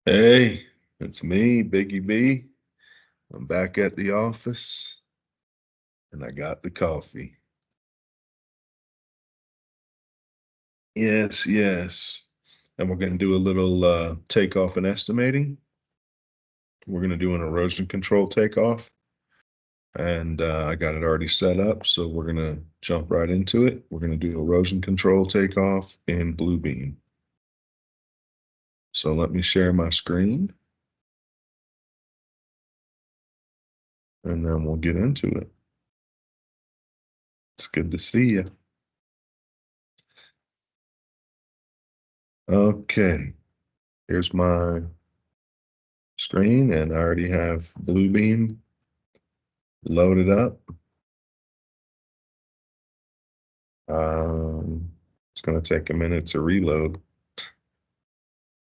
Hey, it's me, Biggie B. I'm back at the office and I got the coffee. Yes, yes. And we're going to do a little takeoff and estimating. We're going to do an erosion control takeoff. And I got it already set up, so we're going to jump right into it. We're going to do erosion control takeoff in Bluebeam. So let me share my screen and then we'll get into it. It's good to see you. Okay, here's my screen and I already have Bluebeam loaded up. It's going to take a minute to reload.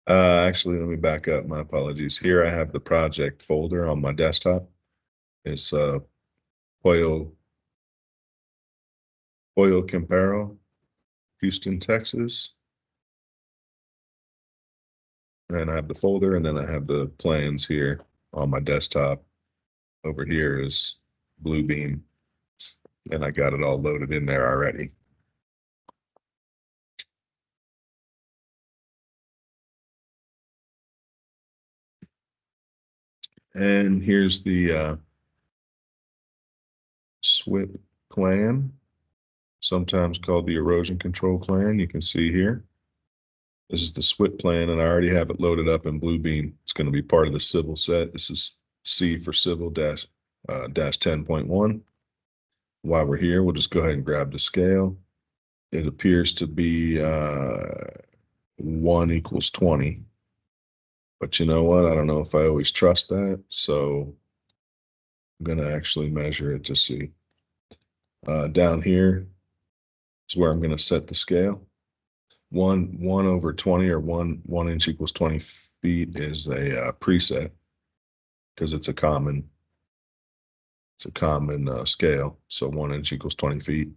Actually, let me back up. My apologies. Here I have the project folder on my desktop. It's Pollo Campero, Houston, Texas. And I have the folder, and then I have the plans here on my desktop. Over here is Bluebeam, and I got it all loaded in there already. And here's the SWPPP plan, sometimes called the erosion control plan. You can see here. This is the SWPPP plan, and I already have it loaded up in Bluebeam. It's going to be part of the civil set. This is C for civil dash 10.1. While we're here, we'll just go ahead and grab the scale. It appears to be 1 equals 20. But you know what? I don't know if I always trust that. So I'm going to actually measure it to see. Down here is where I'm going to set the scale. 1 over 20 or 1 inch equals 20 feet is a preset because it's a common scale. So 1 inch equals 20 feet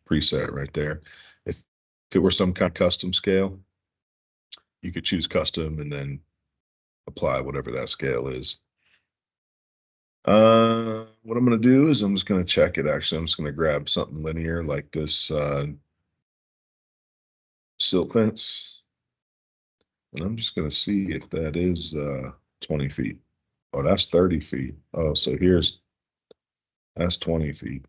preset right there. If it were some kind of custom scale, you could choose custom and then apply whatever that scale is. What I'm going to do is I'm just going to check it. Actually, I'm just going to grab something linear like this silt fence, and I'm just going to see if that is 20 feet. Oh, that's 30 feet. Oh, so that's 20 feet.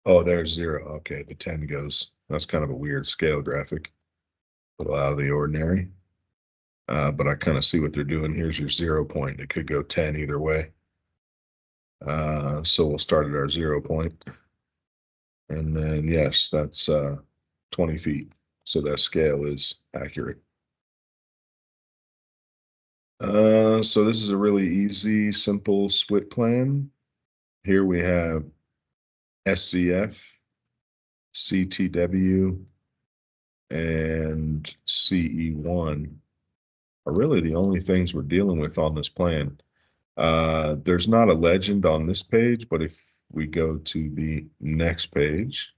Oh, there's 0. Okay, the 10 goes. That's kind of a weird scale graphic, a little out of the ordinary. But I kind of see what they're doing. Here's your 0 point. It could go 10 either way. So we'll start at our 0 point. And then, yes, that's 20 feet. So that scale is accurate. So this is a really easy, simple SWPPP plan. Here we have SCF, CTW, and CE1 are really the only things we're dealing with on this plan. There's not a legend on this page, but if we go to the next page,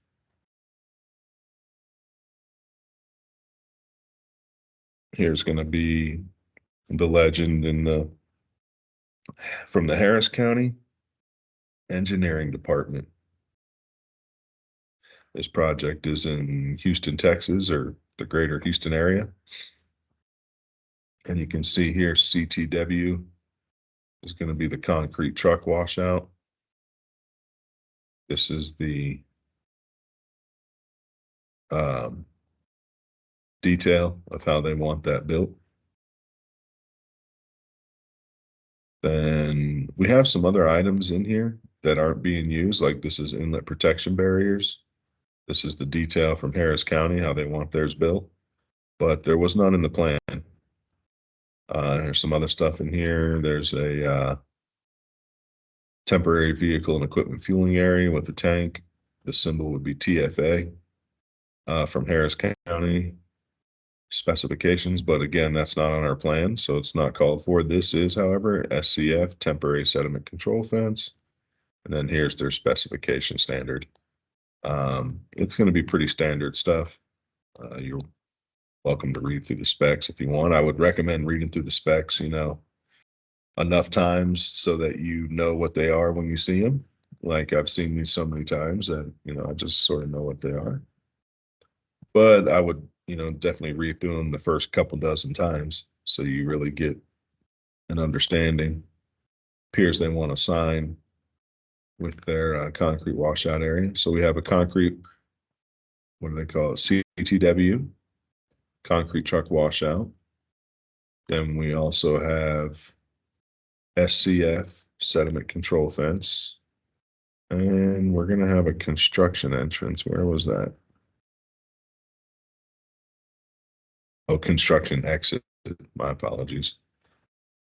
here's going to be the legend from the Harris County Engineering Department. This project is in Houston, Texas, or the greater Houston area. And you can see here CTW is going to be the concrete truck washout. This is the detail of how they want that built. Then we have some other items in here that aren't being used, like this is inlet protection barriers. This is the detail from Harris County, how they want theirs built, but there was none in the plan. There's some other stuff in here. There's a temporary vehicle and equipment fueling area with a tank. The symbol would be TFA from Harris County specifications, but again, that's not on our plan, so it's not called for. This is, however, SCF, temporary sediment control fence, and then here's their specification standard. It's going to be pretty standard stuff. You'll welcome to read through the specs if you want. I would recommend reading through the specs, enough times so that you know what they are when you see them. Like I've seen these so many times that, I just sort of know what they are. But I would, definitely read through them the first couple dozen times so you really get an understanding. Appears they want to sign with their concrete washout area. So we have a concrete, what do they call it? CTW, concrete truck washout. Then we also have SCF, sediment control fence. And we're going to have a construction entrance. Where was that? Oh, construction exit. My apologies.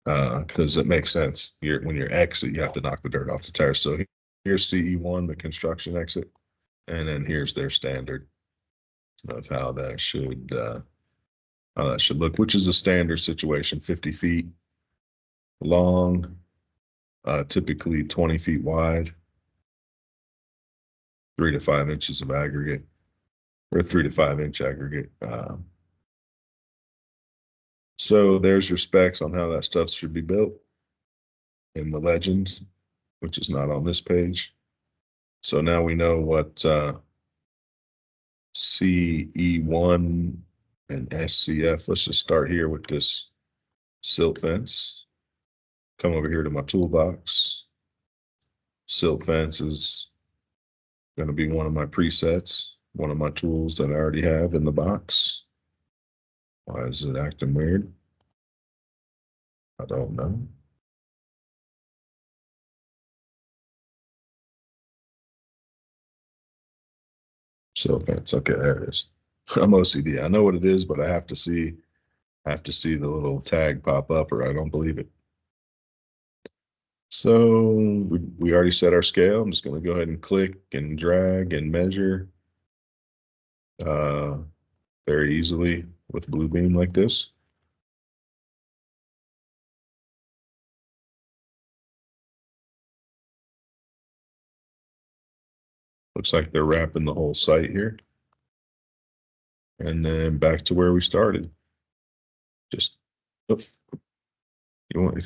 Because it makes sense. When you're exit, you have to knock the dirt off the tires. So here's CE1, the construction exit, and then here's their standard of how that should look, which is a standard situation, 50 feet long, typically 20 feet wide, 3 to 5 inches of aggregate, or 3 to 5 inch aggregate. So there's your specs on how that stuff should be built in the legend, which is not on this page. So now we know what CE1 and SCF. Let's just start here with this silt fence. Come over here to my toolbox. Silt fence is going to be one of my presets, one of my tools that I already have in the box. Why is it acting weird? I don't know. Silt fence. Okay, there it is. I'm OCD. I know what it is, but I have to see the little tag pop up or I don't believe it. So we already set our scale. I'm just going to go ahead and click and drag and measure uh, very easily with Bluebeam like this. Looks like they're wrapping the whole site here. And then back to where we started. Just, if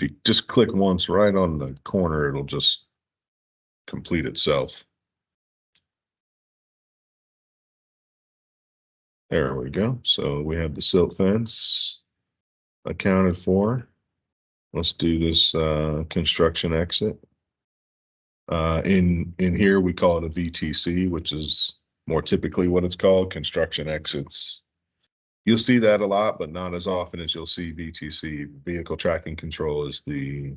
you just click once right on the corner, it'll just complete itself. There we go. So we have the silt fence accounted for. Let's do this construction exit. In here, we call it a VTC, which is more typically what it's called, construction exits. You'll see that a lot, but not as often as you'll see VTC. Vehicle tracking control is the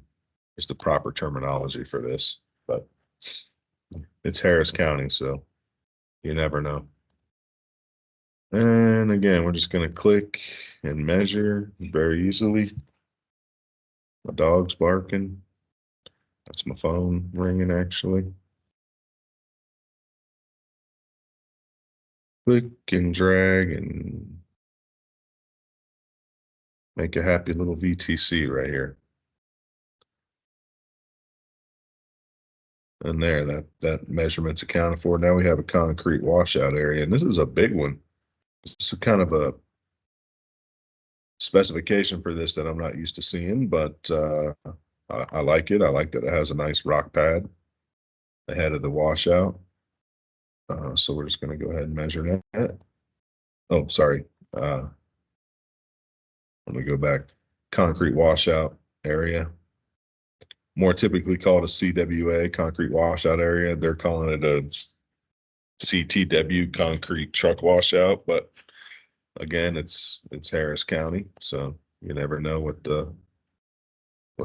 proper terminology for this, but it's Harris County, so you never know. And again, we're just going to click and measure very easily. My dog's barking. That's my phone ringing, actually. Click and drag and make a happy little VTC right here. And there, that measurement's accounted for. Now we have a concrete washout area, and this is a big one. It's kind of a specification for this that I'm not used to seeing, but I like it. I like that it has a nice rock pad ahead of the washout. So we're just going to go ahead and measure that. Oh, sorry. Let me go back. Concrete washout area. More typically called a CWA, concrete washout area. They're calling it a CTW, concrete truck washout, but again, it's Harris County, so you never know what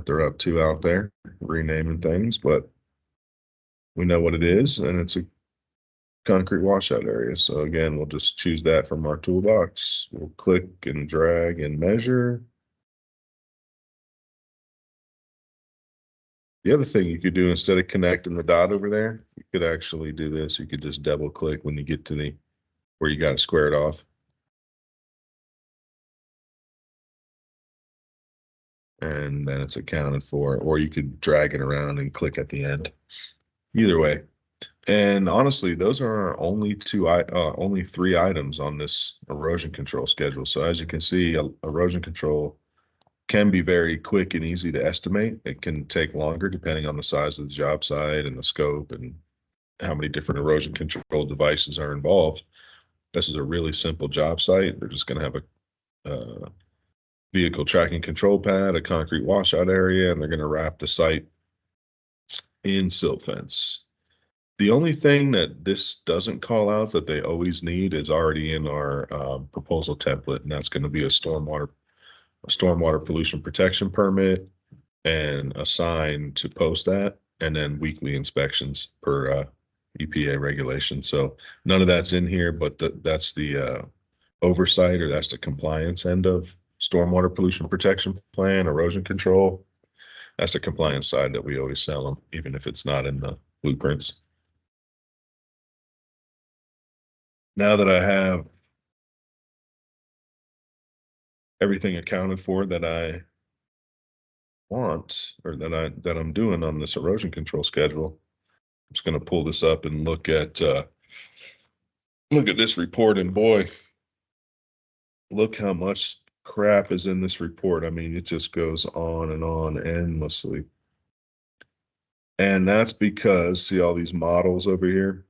they're up to out there, renaming things, but we know what it is, and it's a concrete washout area. So again, we'll just choose that from our toolbox. We'll click and drag and measure. The other thing you could do, instead of connecting the dot over there, you could actually do this. You could just double click when you get to where you got to square it off. And then it's accounted for, or you could drag it around and click at the end. Either way, And honestly, those are our only three items on this erosion control schedule. So as you can see, erosion control can be very quick and easy to estimate. It can take longer depending on the size of the job site and the scope and how many different erosion control devices are involved. This is a really simple job site. They're just going to have a vehicle tracking control pad, a concrete washout area, and they're going to wrap the site in silt fence. The only thing that this doesn't call out that they always need is already in our proposal template, and that's going to be a stormwater pollution protection permit and a sign to post that, and then weekly inspections per EPA regulation. So none of that's in here, but that's the oversight, or that's the compliance end of stormwater pollution protection plan, erosion control. That's the compliance side that we always sell them, even if it's not in the blueprints. Now that I have everything accounted for that I want, or that I'm doing on this erosion control schedule, I'm just going to pull this up and look at this report, and boy, look how much crap is in this report. I mean, it just goes on and on endlessly. And that's because, see all these models over here?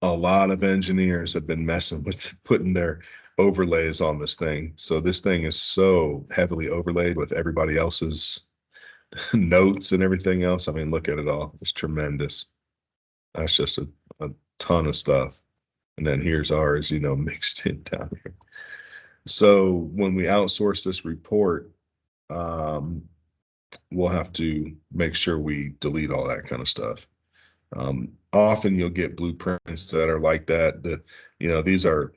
A lot of engineers have been messing with putting their overlays on this thing. So this thing is so heavily overlaid with everybody else's notes and everything else. I mean, look at it all. It's tremendous. That's just a ton of stuff. And then here's ours, mixed in down here. So when we outsource this report, um, we'll have to make sure we delete all that kind of stuff. Often you'll get blueprints that are like that.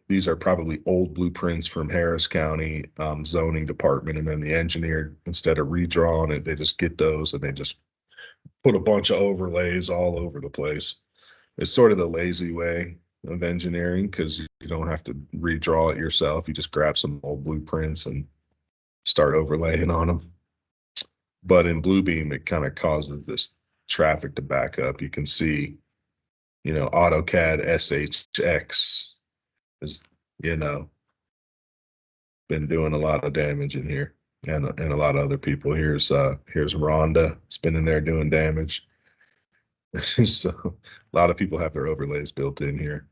These are probably old blueprints from Harris County zoning department, and then the engineer, instead of redrawing it, they just get those and they just put a bunch of overlays all over the place. It's sort of the lazy way of engineering, because you don't have to redraw it yourself. You just grab some old blueprints and start overlaying on them. But in Bluebeam, it kind of causes this traffic to back up. You can see, AutoCAD SHX is, you know, been doing a lot of damage in here, and a lot of other people. Here's Rhonda. It's been in there doing damage. So a lot of people have their overlays built in here.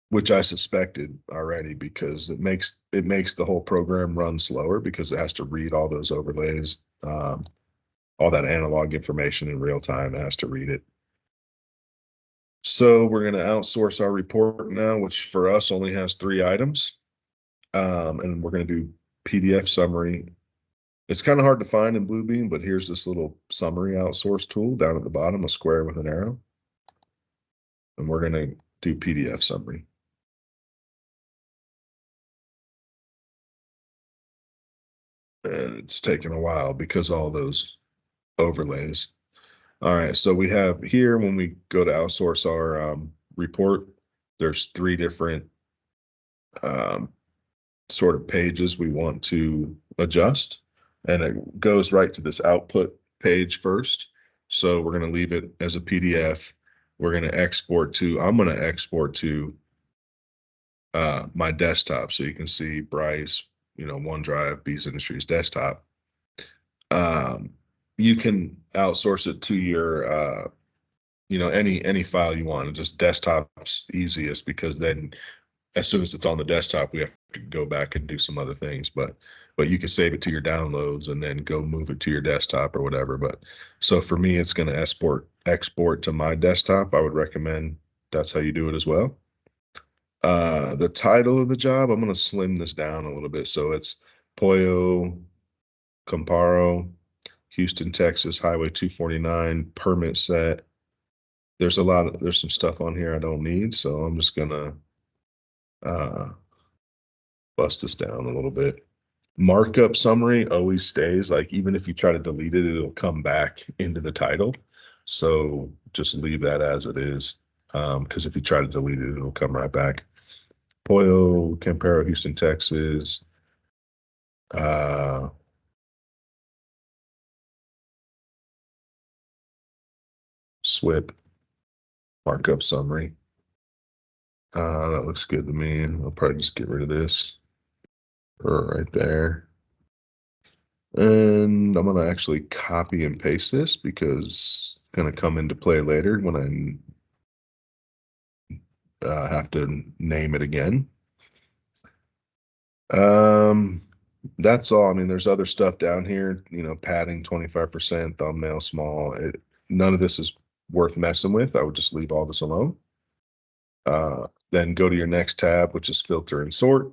Which I suspected already, because it makes the whole program run slower, because it has to read all those overlays, all that analog information in real time. It has to read it. So we're going to outsource our report now, which for us only has 3 items, and we're going to do PDF summary. It's kind of hard to find in Bluebeam, but here's this little summary outsource tool down at the bottom, a square with an arrow, and we're going to do PDF summary. And it's taken a while because all those overlays. All right, so we have here, when we go to outsource our report, there's 3 different um, sort of pages we want to adjust, and it goes right to this output page first. So we're going to leave it as a PDF. We're going to I'm going to export to my desktop, so you can see Bryce, OneDrive, Bees Industries desktop. You can outsource it to your any file you want. Just desktop's easiest, because then as soon as it's on the desktop, we have to go back and do some other things. But you can save it to your downloads and then go move it to your desktop or whatever. But so for me, it's going to export to my desktop. I would recommend that's how you do it as well. The title of the job, I'm going to slim this down a little bit. So it's Pollo Comparo, Houston, Texas, Highway 249, permit set. There's some stuff on here I don't need, so I'm just gonna bust this down a little bit. Markup summary always stays. Like, even if you try to delete it, it'll come back into the title. So just leave that as it is, because if you try to delete it, it'll come right back. Pollo Campero, Houston, Texas. SWP markup summary. That looks good to me. I'll probably just get rid of this right there. And I'm going to actually copy and paste this because it's going to come into play later when I have to name it again. That's all. I mean, there's other stuff down here, padding 25%, thumbnail small. None of this is worth messing with. I would just leave all this alone. Then go to your next tab, which is filter and sort.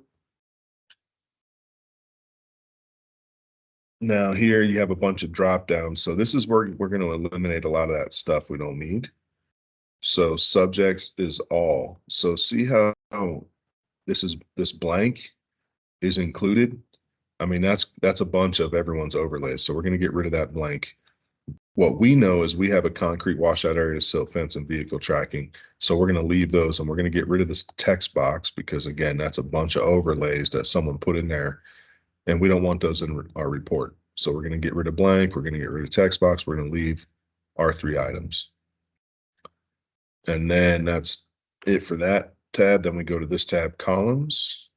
Now here you have a bunch of drop downs. So this is where we're going to eliminate a lot of that stuff we don't need. So subject is all. So see how this blank is included. I mean, that's a bunch of everyone's overlays. So we're going to get rid of that blank. What we know is we have a concrete washout area, silt fence, and vehicle tracking. So we're going to leave those and we're going to get rid of this text box because, again, that's a bunch of overlays that someone put in there. And we don't want those in our report. So we're going to get rid of blank. We're going to get rid of text box. We're going to leave our 3 items. And then that's it for that tab. Then we go to this tab, columns.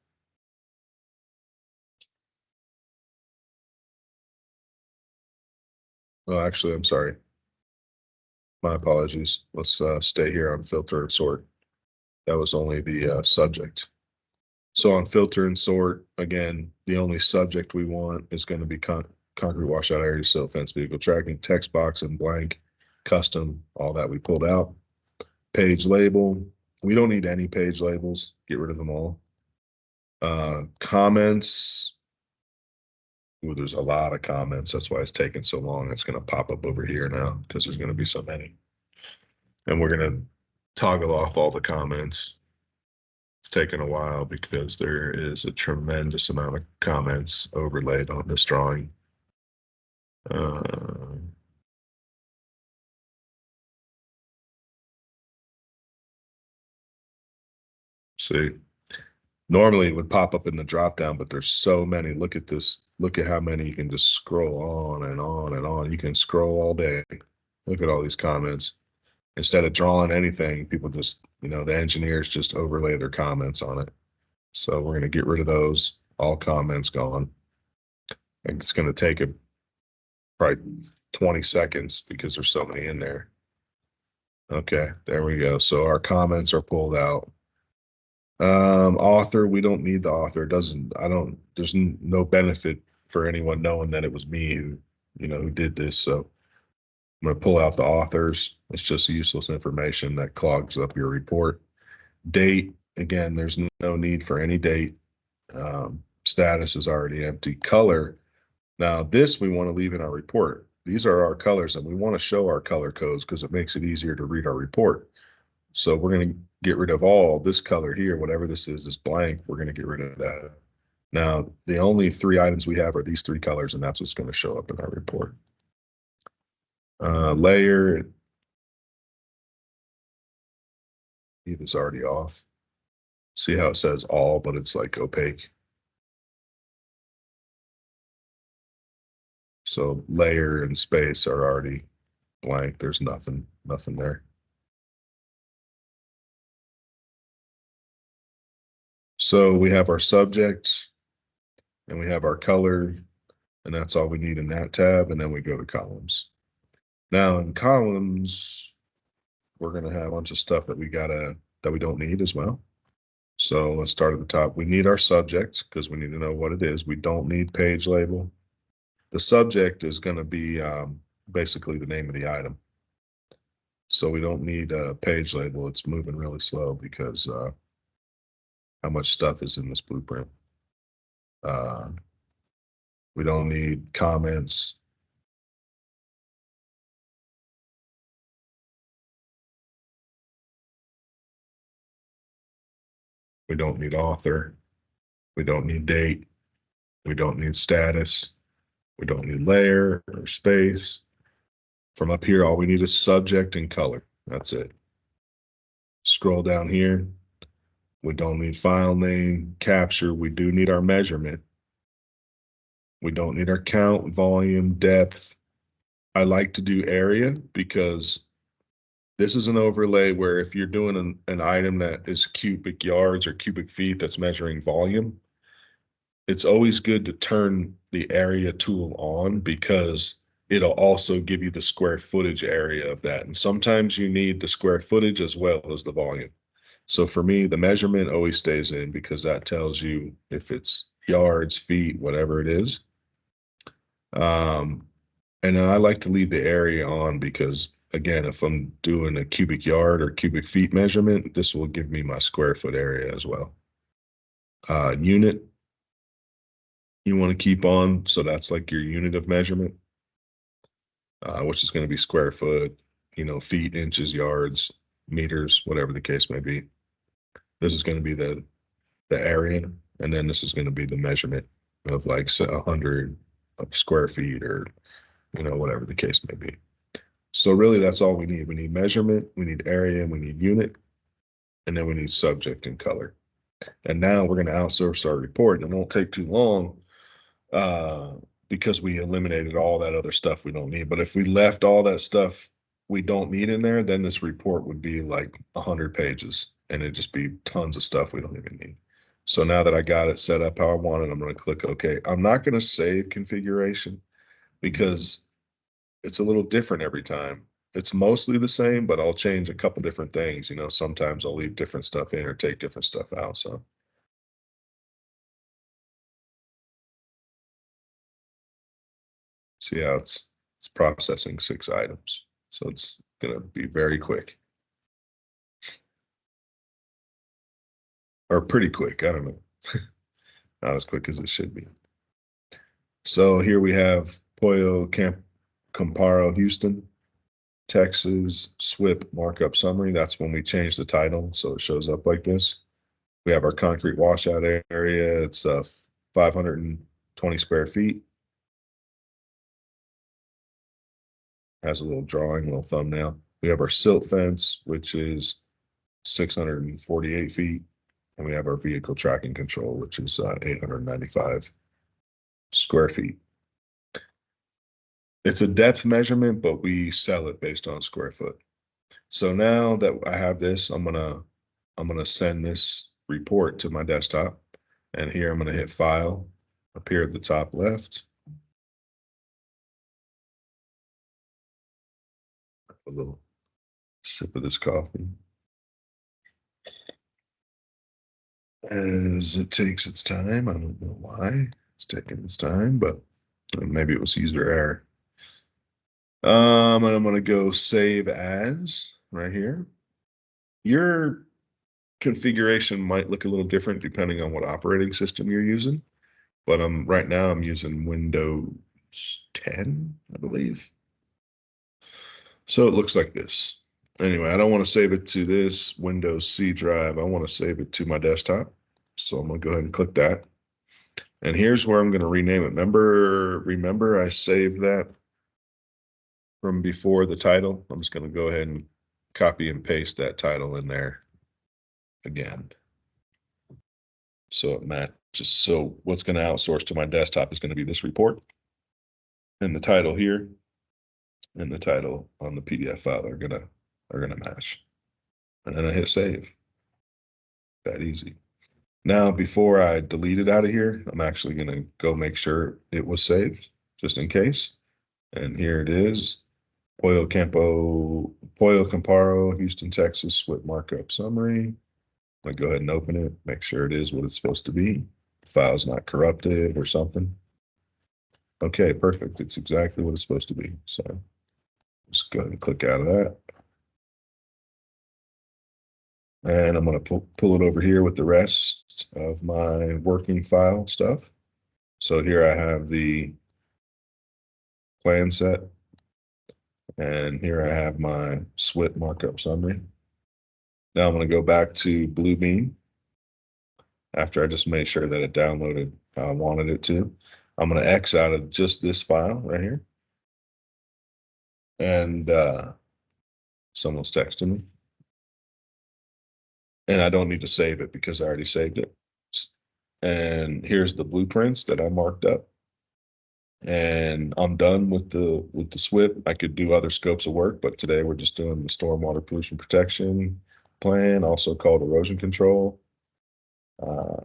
Oh, actually, I'm sorry. My apologies. Let's stay here on filter and sort. That was only the subject. So on filter and sort, again, the only subject we want is going to be concrete washout area, silt fence, vehicle tracking, text box, and blank, custom, all that we pulled out. Page label. We don't need any page labels. Get rid of them all. Comments. Ooh, there's a lot of comments. That's why it's taking so long. It's going to pop up over here now because there's going to be so many. And we're going to toggle off all the comments. It's taken a while because there is a tremendous amount of comments overlaid on this drawing. See, normally it would pop up in the drop down, but there's so many. Look at this. Look at how many you can just scroll on and on and on. You can scroll all day. Look at all these comments. Instead of drawing anything, people just, the engineers just overlay their comments on it. So we're going to get rid of those. All comments gone. And it's going to take probably 20 seconds because there's so many in there. Okay, there we go. So our comments are pulled out. Author, we don't need the author. There's no benefit for anyone knowing that it was me who did this. So I'm going to pull out the authors. It's just useless information that clogs up your report. Date, again, there's no need for any date. Status is already empty. Color, now this we want to leave in our report. These are our colors and we want to show our color codes because it makes it easier to read our report. So we're going to get rid of all this color here, whatever this is blank, we're going to get rid of that. Now, the only 3 items we have are these 3 colors, and that's what's going to show up in our report. Layer, it is already off. See how it says all, but it's like opaque. So layer and space are already blank. There's nothing there. So we have our subject and we have our color, and that's all we need in that tab. And then we go to columns. Now in columns, we're going to have a bunch of stuff that we don't need as well. So let's start at the top. We need our subject because we need to know what it is. We don't need page label. The subject is going to be basically the name of the item. So we don't need a page label. It's moving really slow because how much stuff is in this blueprint. We don't need comments. We don't need author. We don't need date. We don't need status. We don't need layer or space. From up here, all we need is subject and color. That's it. Scroll down here. We don't need file name, capture. We do need our measurement. We don't need our count, volume, depth. I like to do area because This is an overlay where if you're doing an item that is cubic yards or cubic feet that's measuring volume, it's always good to turn the area tool on because it'll also give you the square footage area of that. And sometimes you need the square footage as well as the volume. So for me, the measurement always stays in because that tells you if it's yards, feet, whatever it is. And then I like to leave the area on because, again, if I'm doing a cubic yard or cubic feet measurement, this will give me my square foot area as well. Unit, you want to keep on. So that's like your unit of measurement, which is going to be square foot, feet, inches, yards, meters, whatever the case may be. This is going to be the area, and then this is going to be the measurement of like 100 of square feet or whatever the case may be. So really that's all we need. We need measurement, we need area, and we need unit, and then we need subject and color. And now we're going to outsource our report, and it won't take too long because we eliminated all that other stuff we don't need. But if we left all that stuff we don't need in there, then this report would be like 100 pages, and it'd just be tons of stuff we don't even need. So now that I got it set up how I want it, I'm going to click OK. I'm not going to save configuration because it's a little different every time. It's mostly the same, but I'll change a couple different things. Sometimes I'll leave different stuff in or take different stuff out. So see how it's processing 6 items. So it's going to be very quick or pretty quick. I don't know. Not as quick as it should be. So here we have Pollo Comparo Houston, Texas SWPPP markup summary. That's when we change the title. So it shows up like this. We have our concrete washout area. It's 520 square feet. Has a little drawing, a little thumbnail. We have our silt fence, which is 648 feet. And we have our vehicle tracking control, which is 895 square feet. It's a depth measurement, but we sell it based on square foot. So now that I have this, I'm gonna send this report to my desktop. And here I'm gonna hit File, up here at the top left. A little sip of this coffee. As it takes its time, I don't know why it's taking its time, but maybe it was user error. And I'm gonna go save as right here. Your configuration might look a little different depending on what operating system you're using, but right now I'm using Windows 10, I believe. So it looks like this. Anyway, I don't want to save it to this Windows C drive. I want to save it to my desktop. So I'm gonna go ahead and click that. And here's where I'm going to rename it. Remember I saved that from before the title. I'm just going to go ahead and copy and paste that title in there again. So it matches. So what's going to outsource to my desktop is going to be this report and the title here and the title on the PDF file are gonna match. And then I hit save. That easy. Now, before I delete it out of here, I'm actually going to go make sure it was saved just in case. And here it is. Pollo Comparo, Houston, Texas, SWPPP markup summary. I go ahead and open it, make sure it is what it's supposed to be. The file's not corrupted or something. Okay, perfect. It's exactly what it's supposed to be. So just go ahead and click out of that. And I'm going to pull it over here with the rest of my working file stuff. So here I have the plan set. And here I have my SWPPP markup summary. Now I'm going to go back to Bluebeam after I just made sure that it downloaded how I wanted it to. I'm going to X out of just this file right here. And someone's texting me. And I don't need to save it because I already saved it. And here's the blueprints that I marked up. And I'm done with the SWPPP. I could do other scopes of work, but today we're just doing the stormwater pollution protection plan, also called erosion control. Uh,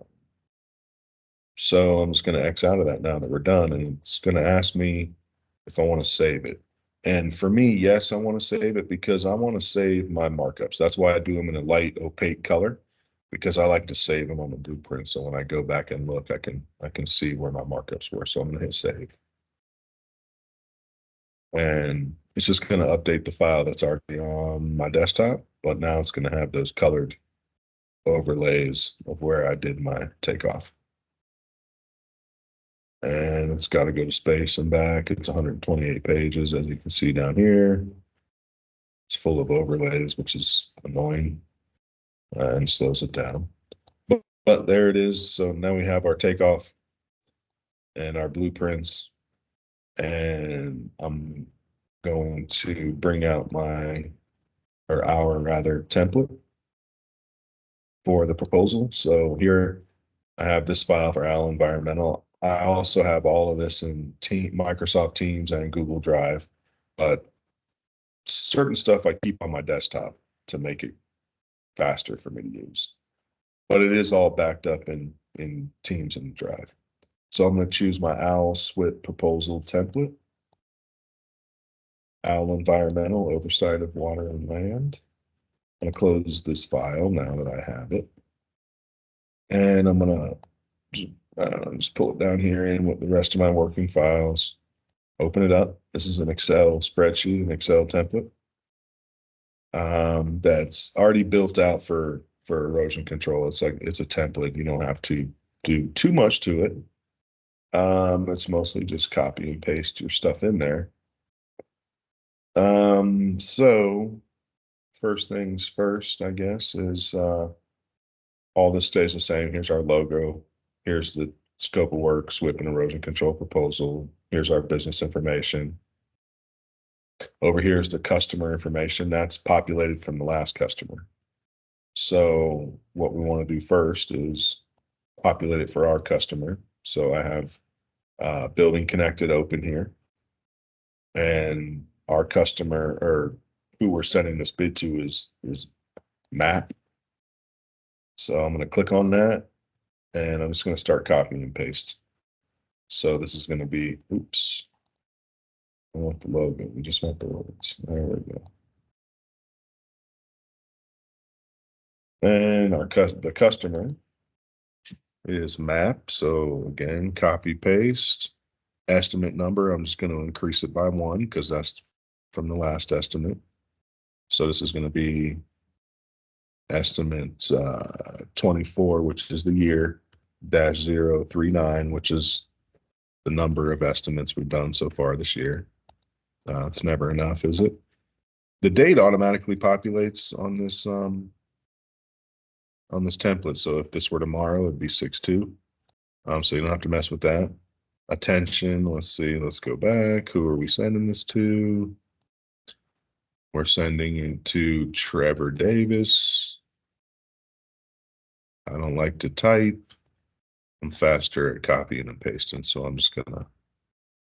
so I'm just going to X out of that now that we're done, and it's going to ask me if I want to save it. And for me, yes, I want to save it because I want to save my markups. That's why I do them in a light opaque color, because I like to save them on the blueprint. So when I go back and look, I can see where my markups were. So I'm going to hit save. And it's just going to update the file that's already on my desktop, but now it's going to have those colored overlays of where I did my takeoff. And it's got to go to space and back. It's 128 pages, as you can see down here. It's full of overlays, which is annoying and slows it down. But there it is. So now we have our takeoff and our blueprints. And I'm going to bring out our rather template for the proposal. So here I have this file for Al Environmental. I also have all of this in Microsoft Teams and Google Drive, but certain stuff I keep on my desktop to make it faster for me to use. But it is all backed up in Teams and Drive. So I'm going to choose my Al SWPPP proposal template. Al Environmental, oversight of water and land. I'm going to close this file now that I have it. And I'm going to just pull it down here in with the rest of my working files. Open it up. This is an Excel spreadsheet, an Excel template that's already built out for erosion control. It's a template. You don't have to do too much to it. It's mostly just copy and paste your stuff in there. So first things first, I guess, is all this stays the same. Here's our logo. Here's the scope of work, SWPPP and erosion control proposal. Here's our business information. Over here is the customer information that's populated from the last customer. So what we want to do first is populate it for our customer. So I have building connected open here, and our customer, or who we're sending this bid to, is MAP. So I'm going to click on that, and I'm just going to start copying and paste. So this is going to be, oops, I want the logo. We just want the words. There we go. And the customer is MAP. So again, copy paste. Estimate number, I'm just going to increase it by 1 because that's from the last estimate. So this is going to be estimate 24, which is the year, -039, which is the number of estimates we've done so far this year. It's never enough, is it? The date automatically populates on this template. So if this were tomorrow, it'd be 6/2. So you don't have to mess with that. Attention, let's see, let's go back. Who are we sending this to? We're sending it to Trevor Davis. I don't like to type. I'm faster at copying and pasting, so I'm just gonna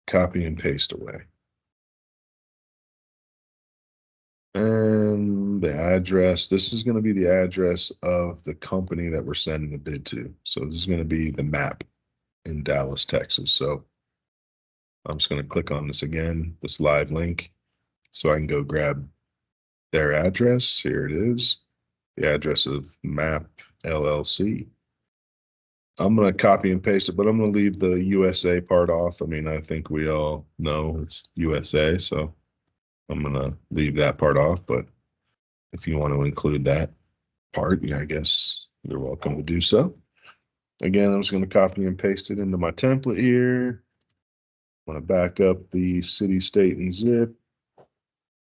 copy and paste away. And the address, this is going to be the address of the company that we're sending the bid to. So this is going to be the MAP in Dallas, Texas. So I'm just going to click on this again, this live link, so I can go grab their address. Here it is, the address of MAP LLC. I'm going to copy and paste it, but I'm going to leave the USA part off. I mean, I think we all know it's USA, so I'm going to leave that part off. But if you want to include that part, yeah, I guess you're welcome to do so. Again, I'm just going to copy and paste it into my template here. I'm going to back up the city, state, and zip.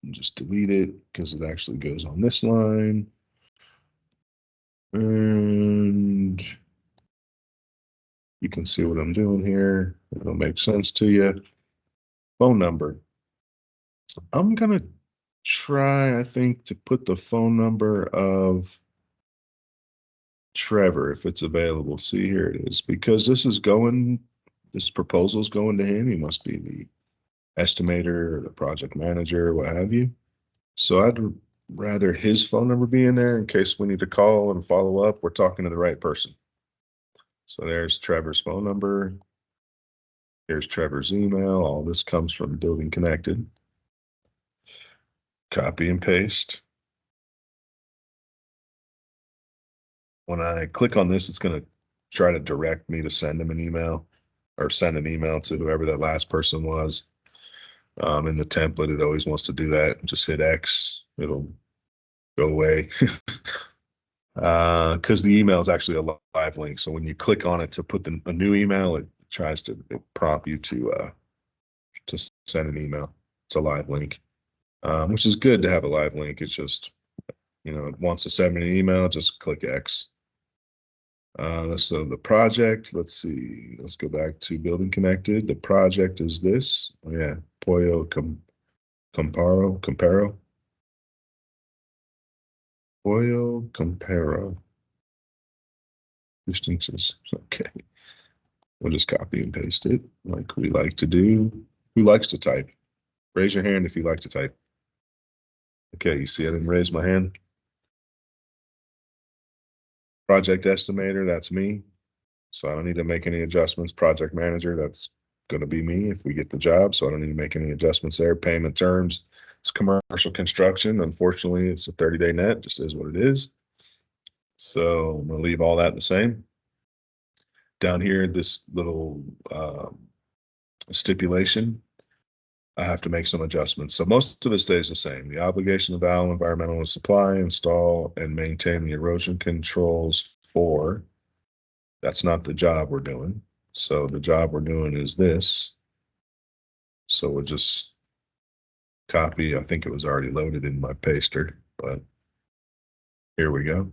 And just delete it because it actually goes on this line. And you can see what I'm doing here. It'll make sense to you. Phone number. I'm going to try, I think, to put the phone number of Trevor if it's available. See, here it is. Because this is going this proposal's going to him. He must be the estimator or the project manager, or what have you. So I'd rather his phone number be in there in case we need to call and follow up. We're talking to the right person. So there's Trevor's phone number. Here's Trevor's email. All this comes from Building Connected. Copy and paste. When I click on this, it's going to try to direct me to send him an email or send an email to whoever that last person was. In the template, it always wants to do that. Just hit X. It'll go away. Because the email is actually a live link. So when you click on it to put a new email, it tries to prompt you to send an email. It's a live link, which is good to have a live link. It's just, it wants to send me an email, just click X. So the project, let's see, let's go back to Building Connected. The project is this. Oh yeah, Pollo Comparo. Pollo Comparo. Distances. Okay. We'll just copy and paste it like we like to do. Who likes to type? Raise your hand if you like to type. Okay, you see I didn't raise my hand. Project estimator, that's me. So I don't need to make any adjustments. Project manager, that's going to be me if we get the job. So I don't need to make any adjustments there. Payment terms, it's commercial construction. Unfortunately, it's a 30-day net, just is what it is. So I'm going to leave all that the same. Down here, this little stipulation, I have to make some adjustments. So most of it stays the same. The obligation of Allen Environmental to supply, install, and maintain the erosion controls for, that's not the job we're doing. So the job we're doing is this. So we'll just copy. I think it was already loaded in my paster, but here we go.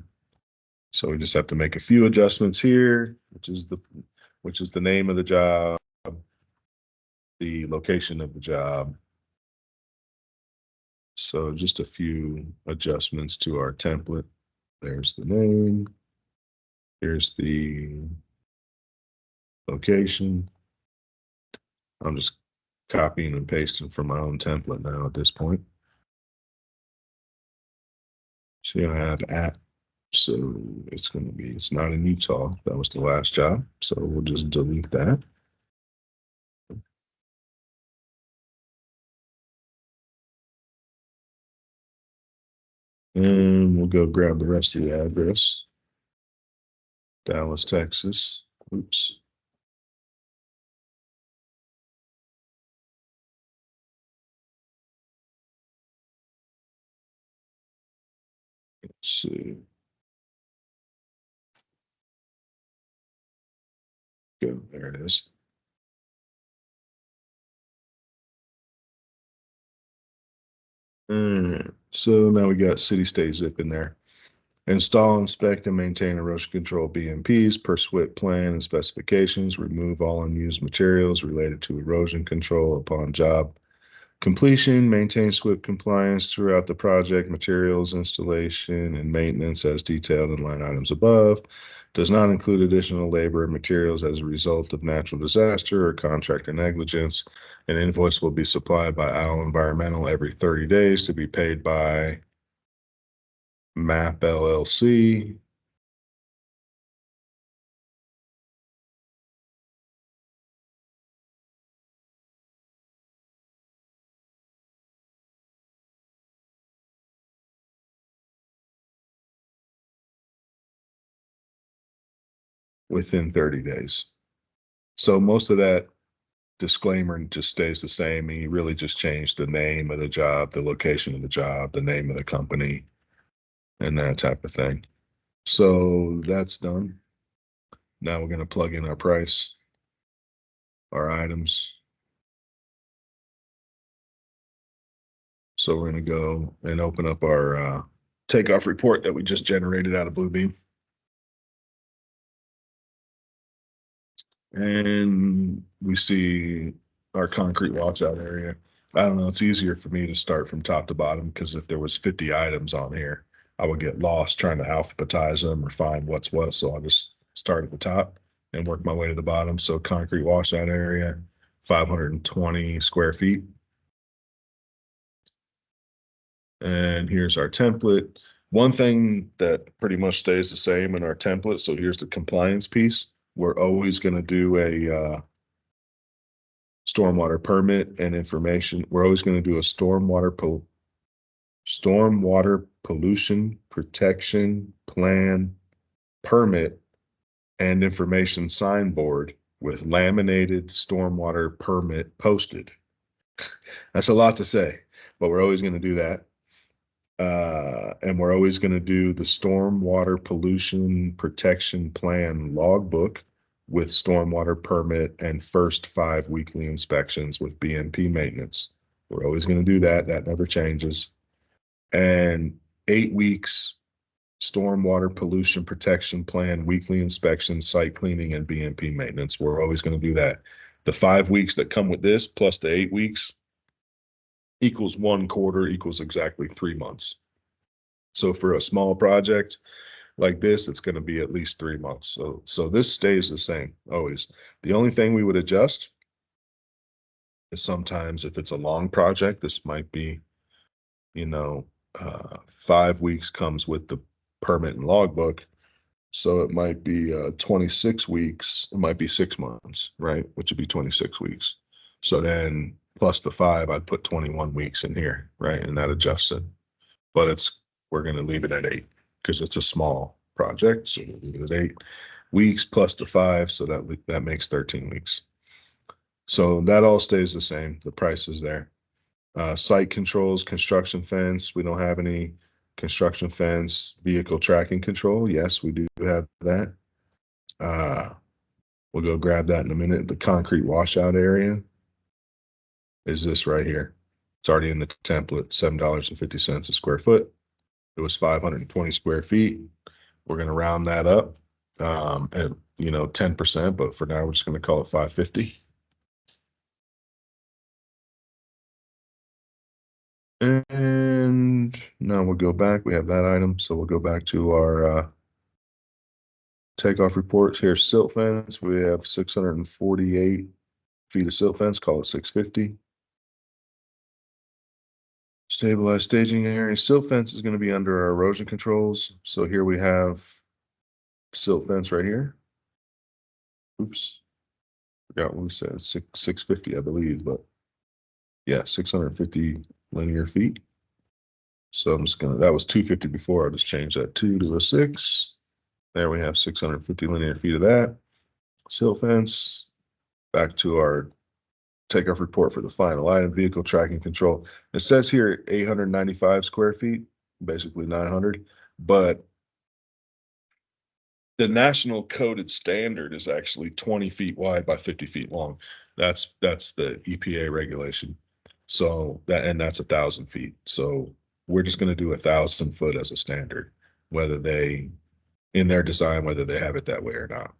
So we just have to make a few adjustments here, which is the name of the job, the location of the job. So just a few adjustments to our template. There's the name. Here's the location. I'm just copying and pasting from my own template now at this point. So I have at, so it's not in Utah. That was the last job. So we'll just delete that. And we'll go grab the rest of the address. Dallas, Texas. Oops. Let's see. Go, there it is. So now we got city state zip in there. Install, inspect, and maintain erosion control BMPs per SWPPP plan and specifications. Remove all unused materials related to erosion control upon job completion. Maintain SWPPP compliance throughout the project. Materials, installation, and maintenance as detailed in line items above. Does not include additional labor and materials as a result of natural disaster or contractor negligence. An invoice will be supplied by Allen Environmental every 30 days to be paid by MAP LLC. Within 30 days. So most of that disclaimer just stays the same. He really just changed the name of the job, the location of the job, the name of the company, and that type of thing. So that's done. Now we're going to plug in our price, our items. So we're going to go and open up our takeoff report that we just generated out of Bluebeam. And we see our concrete washout area. I don't know, it's easier for me to start from top to bottom because if there was 50 items on here, I would get lost trying to alphabetize them or find what's what. So I'll just start at the top. and work my way to the bottom. So concrete washout area, 520 square feet. And here's our template. One thing that pretty much stays the same in our template. So here's the compliance piece. We're always going to do a stormwater permit and information. We're always going to do a stormwater pollution protection plan permit and information signboard with laminated stormwater permit posted. That's a lot to say, but we're always going to do that. And we're always going to do the stormwater pollution protection plan logbook with stormwater permit and first 5 weekly inspections with BMP maintenance. We're always going to do that. That never changes. And 8 weeks stormwater pollution protection plan, weekly inspection, site cleaning, and BMP maintenance. We're always going to do that. The 5 weeks that come with this plus the 8 weeks equals 1 quarter equals exactly 3 months. So for a small project like this, it's going to be at least 3 months. So this stays the same always. The only thing we would adjust is sometimes if it's a long project, this might be, 5 weeks comes with the permit and logbook. So it might be 26 weeks. It might be 6 months, right? Which would be 26 weeks. So then plus the 5, I'd put 21 weeks in here, right? And that adjusts it. But we're going to leave it at 8 because it's a small project. So we'll leave it at 8 weeks plus the 5. So that makes 13 weeks. So that all stays the same. The price is there. Site controls, construction fence. We don't have any construction fence. Vehicle tracking control. Yes, we do have that. We'll go grab that in a minute. The concrete washout area is this right here. It's already in the template, $7.50 a square foot. It was 520 square feet. We're going to round that up at 10%, but for now we're just going to call it 550. And now we'll go back. We have that item, so we'll go back to our takeoff reports. Here's silt fence. We have 648 feet of silt fence. Call it 650. Stabilized staging area. Silt fence is going to be under our erosion controls. So here we have silt fence right here. Oops. Forgot what we said. 650, I believe, but yeah, 650 linear feet. So I'm just that was 250 before. I'll just change that 2 to a 6. There we have 650 linear feet of that. Silt fence. Back to our takeoff report for the final item, vehicle tracking control. It says here 895 square feet, basically 900, but the national coded standard is actually 20 feet wide by 50 feet long. That's the EPA regulation. So that's 1,000 feet. So we're just going to do 1,000 foot as a standard, whether they in their design, whether they have it that way or not.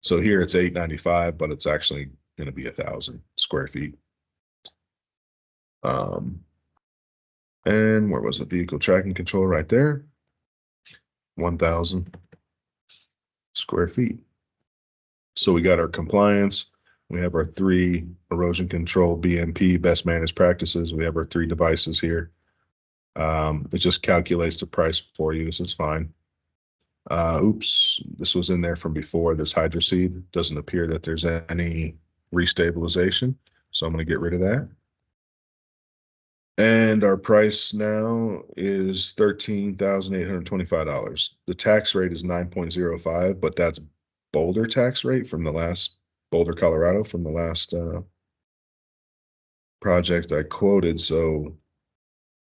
So here it's 895, but it's actually going to be 1,000 square feet. And where was the vehicle tracking control right there? 1,000 square feet. So we got our compliance. We have our 3 erosion control BMP best managed practices. We have our 3 devices here. It just calculates the price for you. This is fine. Oops, this was in there from before. This hydroseed doesn't appear that there's any restabilization. So I'm going to get rid of that. And our price now is $13,825. The tax rate is 9.05, but that's Boulder tax rate from the last Boulder, Colorado, from the last project I quoted. So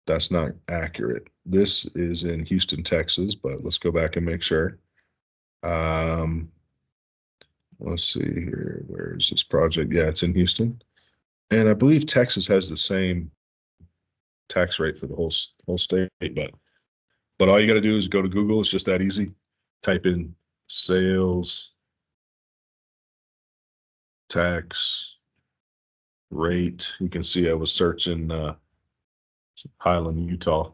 that's not accurate. This is in Houston, Texas, but let's go back and make sure. Let's see here. Where is this project? Yeah, it's in Houston. And I believe Texas has the same tax rate for the whole state, but all you got to do is go to Google. It's just that easy. Type in sales tax rate. You can see I was searching Highland, Utah.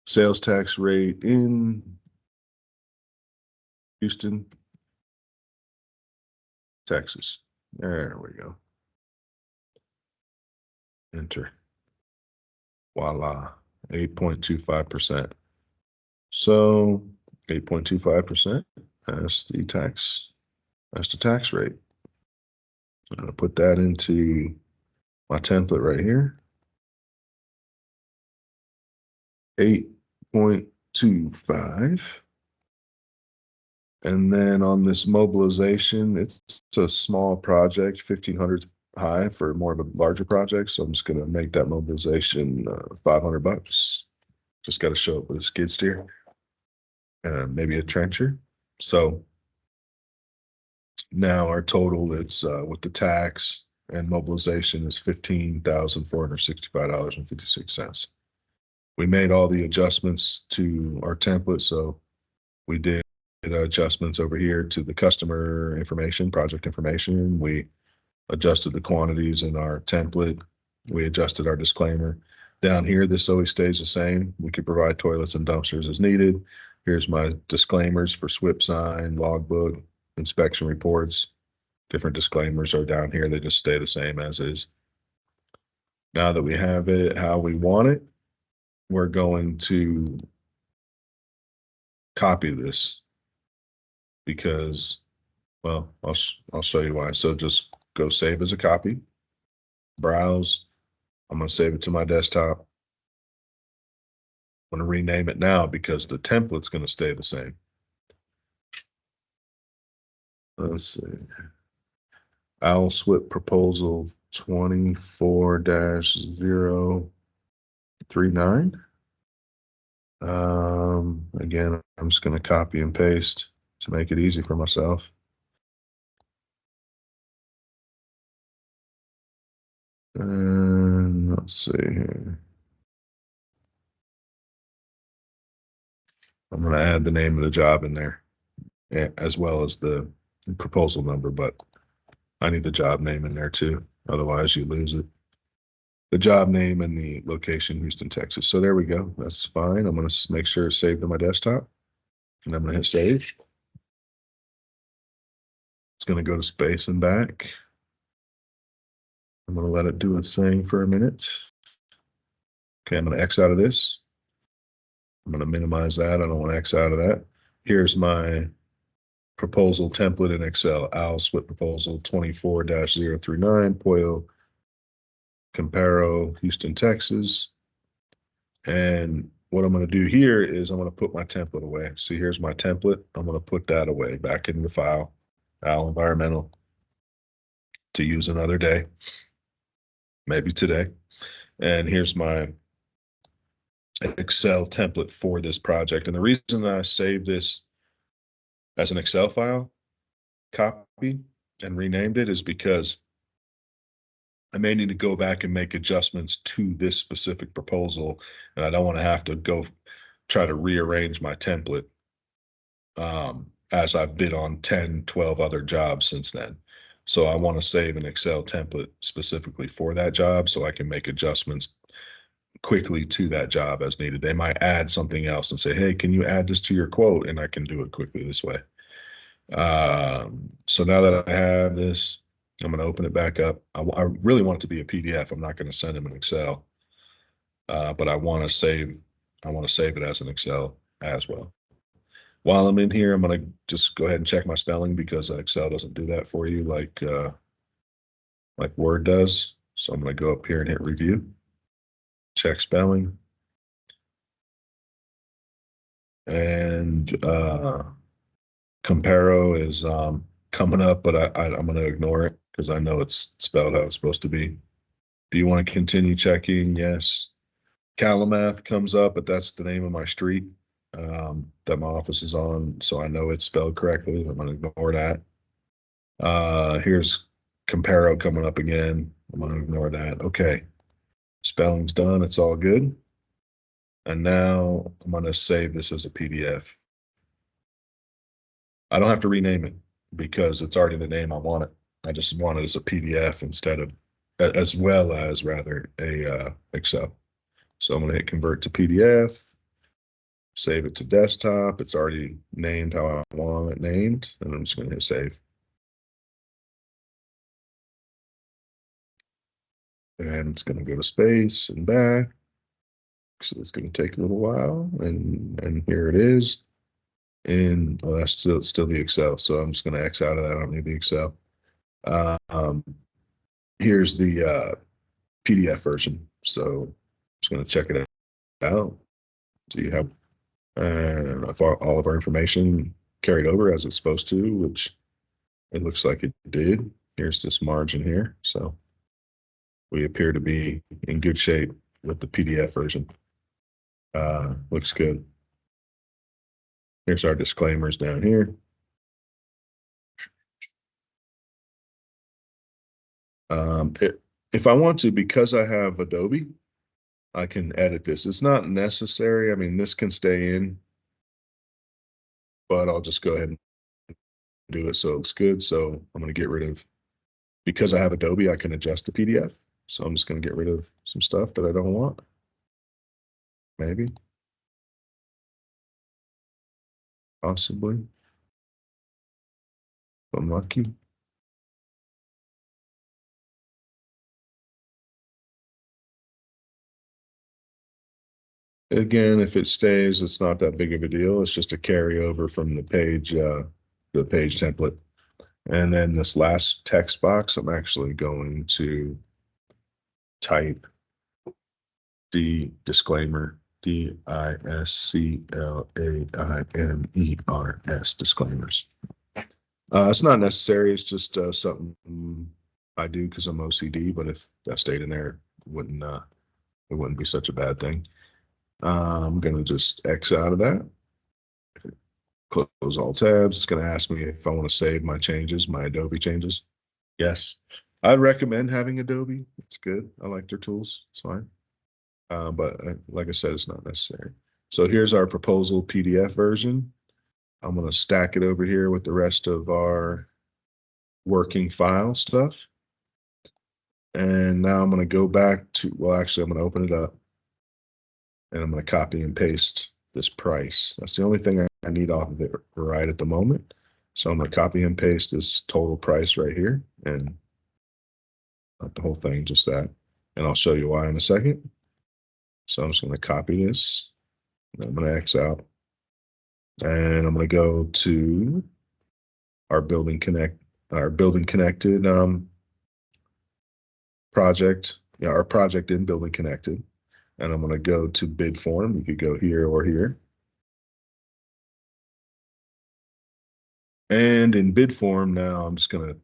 Sales tax rate in Houston. Texas. There we go. Enter. Voila, 8.25%. So 8.25%, that's the tax rate. I'm gonna put that into my template right here. 8.25. And then on this mobilization, it's a small project, 1,500 high for more of a larger project. So I'm just gonna make that mobilization $500. Just got to show up with a skid steer and maybe a trencher. So now our total, it's with the tax and mobilization, is $15,465.56. We made all the adjustments to our template. So we did adjustments over here to the customer information, project information. We adjusted the quantities in our template. We adjusted our disclaimer. Down here, this always stays the same. We could provide toilets and dumpsters as needed. Here's my disclaimers for SWPPP sign, logbook, inspection reports. Different disclaimers are down here. They just stay the same as is. Now that we have it how we want it, we're going to copy this because, well, I'll show you why. So just go save as a copy, browse. I'm going to save it to my desktop. I'm going to rename it now because the template's going to stay the same. Let's see. SWPPP proposal 24-039. Again, I'm just going to copy and paste to make it easy for myself. And let's see here. I'm going to add the name of the job in there as well as the proposal number, but I need the job name in there too. Otherwise you lose it. The job name and the location, Houston, Texas. So there we go. That's fine. I'm going to make sure it's saved to my desktop and I'm going to hit save. It's going to go to space and back. I'm going to let it do its thing for a minute. Okay, I'm going to X out of this. I'm going to minimize that. I don't want to X out of that. Here's my proposal template in Excel. SWPPP proposal 24-039, Pollo Comparo, Houston, Texas. And what I'm going to do here is I'm going to put my template away. See, here's my template. I'm going to put that away back in the file, Al Environmental, to use another day, maybe today. And here's my Excel template for this project. And the reason that I saved this as an Excel file, copy, and renamed it is because I may need to go back and make adjustments to this specific proposal, and I don't want to have to go try to rearrange my template as I've bid on 10, 12 other jobs since then. So I want to save an Excel template specifically for that job so I can make adjustments quickly to that job as needed. They might add something else and say, hey, can you add this to your quote? And I can do it quickly this way. So now that I have this, I'm going to open it back up. I really want it to be a PDF. I'm not going to send them an Excel, but I want to save it as an Excel as well. While I'm in here, I'm going to just go ahead and check my spelling because Excel doesn't do that for you like Word does. So I'm going to go up here and hit review, check spelling, and Comparo is coming up, but I'm going to ignore it because I know it's spelled how it's supposed to be. Do you want to continue checking? Yes. Calumath comes up, but that's the name of my street that my office is on, so I know it's spelled correctly. I'm going to ignore that. Here's Comparo coming up again. I'm going to ignore that. Okay. Spelling's done. It's all good. And now I'm going to save this as a PDF. I don't have to rename it because it's already the name I want it. I just want it as a PDF instead of, as well as rather a Excel. So I'm going to hit convert to PDF, save it to desktop. It's already named how I want it named, and I'm just going to hit save. and it's going to go to space and back. So it's going to take a little while, and here it is. And well, that's still the Excel. So I'm just going to X out of that. I don't need the Excel. Um, here's the PDF version. So I'm just going to check it out. So you have all of our information carried over as it's supposed to, which it looks like it did. Here's this margin here. So we appear to be in good shape with the PDF version. Looks good. Here's our disclaimers down here. If I want to, because I have Adobe, I can edit this. It's not necessary. I mean, this can stay in, but I'll just go ahead and do it so it looks good. So I'm going to get rid of, because I have Adobe, I can adjust the PDF. So I'm just going to get rid of some stuff that I don't want. Maybe. Possibly. If I'm lucky. Again, if it stays, it's not that big of a deal. It's just a carryover from the page template. And then this last text box, I'm actually going to type the disclaimer, DISCLAIMERS, disclaimers. It's not necessary. It's just something I do because I'm OCD. But if that stayed in there, it wouldn't be such a bad thing. I'm gonna just X out of that. Close all tabs. It's gonna ask me if I want to save my changes, my Adobe changes. Yes, I'd recommend having Adobe. It's good. I like their tools. It's fine. But like I said, it's not necessary. So here's our proposal PDF version. I'm going to stack it over here with the rest of our working file stuff. And now I'm going to go back to, well, actually, I'm going to open it up and I'm going to copy and paste this price. That's the only thing I need off of it right at the moment. So I'm going to copy and paste this total price right here, and not the whole thing, just that. And I'll show you why in a second. So I'm just going to copy this. And I'm going to X out. And I'm going to go to our building connected project, our project in building connected. And I'm going to go to bid form. You could go here or here. And in bid form now, I'm just going to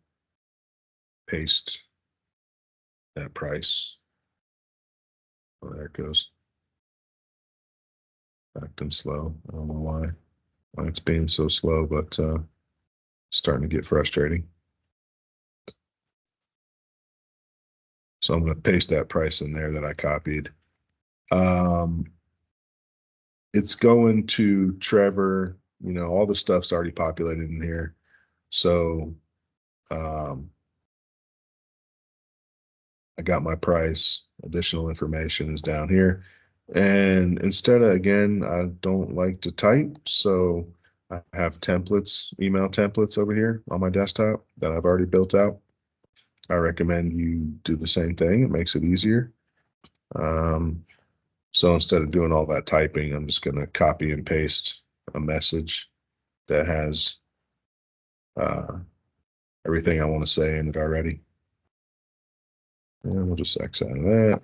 paste that price. Oh, there it goes. Acting slow. I don't know why it's being so slow, but starting to get frustrating. So I'm going to paste that price in there that I copied. It's going to Trevor, all the stuff's already populated in here. So I got my price, additional information is down here. And instead of, again, I don't like to type, so I have templates, email templates over here on my desktop that I've already built out. I recommend you do the same thing. It makes it easier. So instead of doing all that typing, I'm just going to copy and paste a message that has everything I want to say in it already. And we'll just X out of that.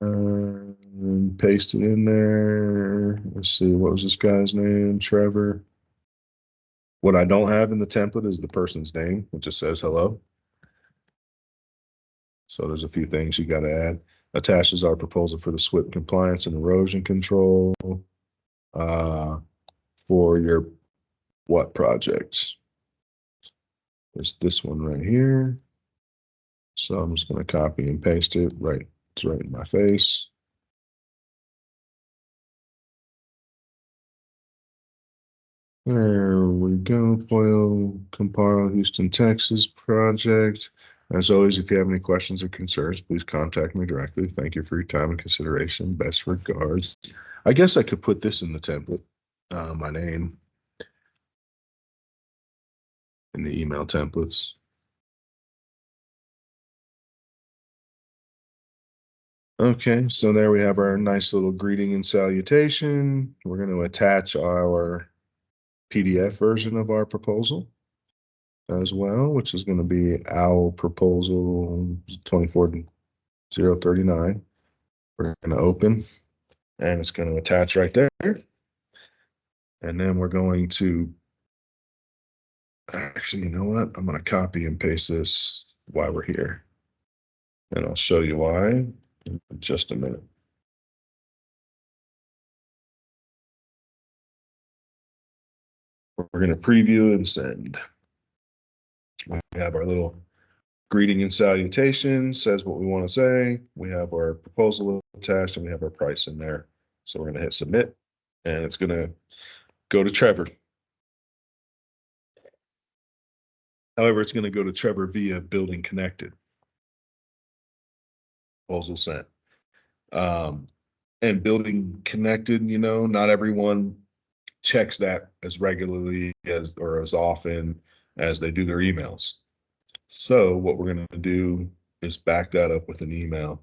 And paste it in there. Let's see, what was this guy's name? Trevor. What I don't have in the template is the person's name. It just says hello. So there's a few things you got to add. Attaches our proposal for the SWPPP compliance and erosion control for your what projects? There's this one right here. So I'm just going to copy and paste it right. It's right in my face. There we go. Foil Comparo Houston, Texas project. As always, if you have any questions or concerns, please contact me directly. Thank you for your time and consideration. Best regards. I guess I could put this in the template. My name in the email templates. Okay, so there we have our nice little greeting and salutation. We're going to attach our PDF version of our proposal as well, which is going to be our proposal 24039. We're going to open, and it's going to attach right there. And then we're going to, actually, you know what? I'm going to copy and paste this while we're here. And I'll show you why in just a minute. We're going to preview and send. We have our little greeting and salutation, says what we want to say. We have our proposal attached, and we have our price in there. So we're going to hit submit, and it's going to go to Trevor. However, it's going to go to Trevor via Building Connected. Proposal sent. And Building Connected, you know, not everyone checks that as regularly as or as often as they do their emails. So what we're going to do is back that up with an email.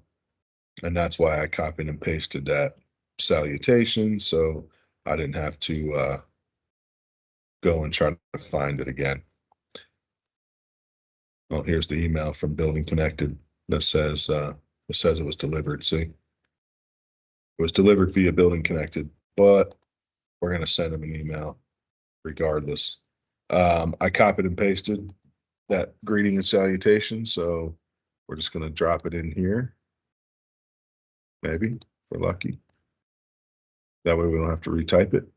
And that's why I copied and pasted that salutation. So I didn't have to go and try to find it again. Well, here's the email from Building Connected that says it was delivered. See, it was delivered via Building Connected, but we're going to send them an email regardless. I copied and pasted that greeting and salutation, so we're just going to drop it in here. Maybe if we're lucky. That way we don't have to retype it.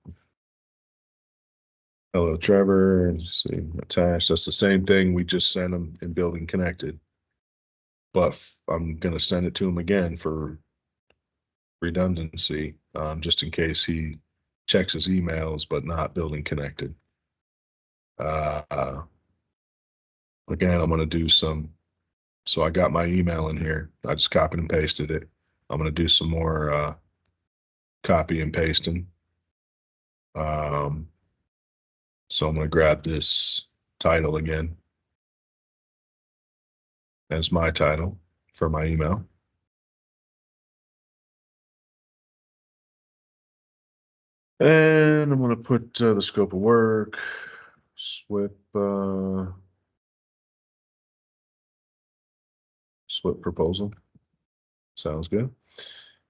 Hello, Trevor. Let's see, attached. That's the same thing we just sent him in Building Connected, but I'm going to send it to him again for redundancy, just in case he checks his emails but not Building Connected. Again, I'm going to do some. So I got my email in here. I just copied and pasted it. I'm going to do some more copy and pasting. So I'm going to grab this title again as my title for my email. And I'm going to put the scope of work, SWP proposal. Sounds good.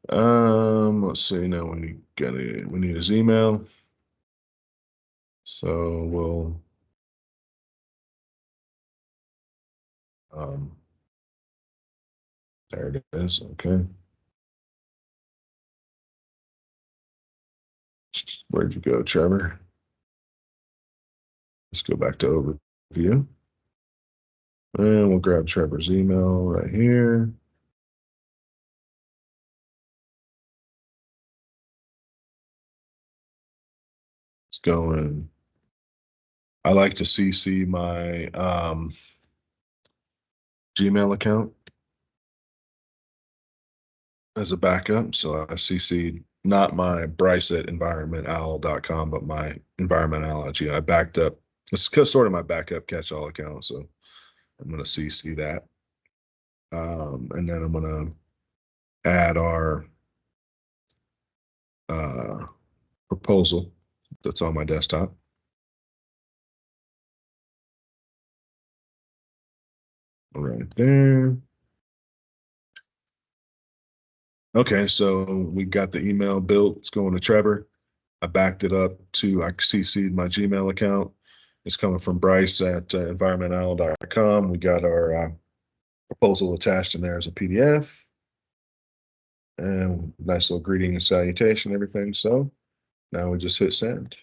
Let's see. Now we need his email. So we'll there it is. Okay. Where'd you go, Trevor? Let's go back to overview. And we'll grab Trevor's email right here. It's going. I like to CC my Gmail account as a backup. So I CC'd not my Bryce at environmental.com, but my environmental.gmail. I backed up. It's sort of my backup catch-all account. So I'm going to CC that. And then I'm going to add our proposal that's on my desktop. Right there. Okay, so we got the email built. It's going to Trevor. I backed it up to, I CC'd my Gmail account. It's coming from Bryce at environmental.com. We got our proposal attached in there as a PDF. And nice little greeting and salutation, everything. So now we just hit send.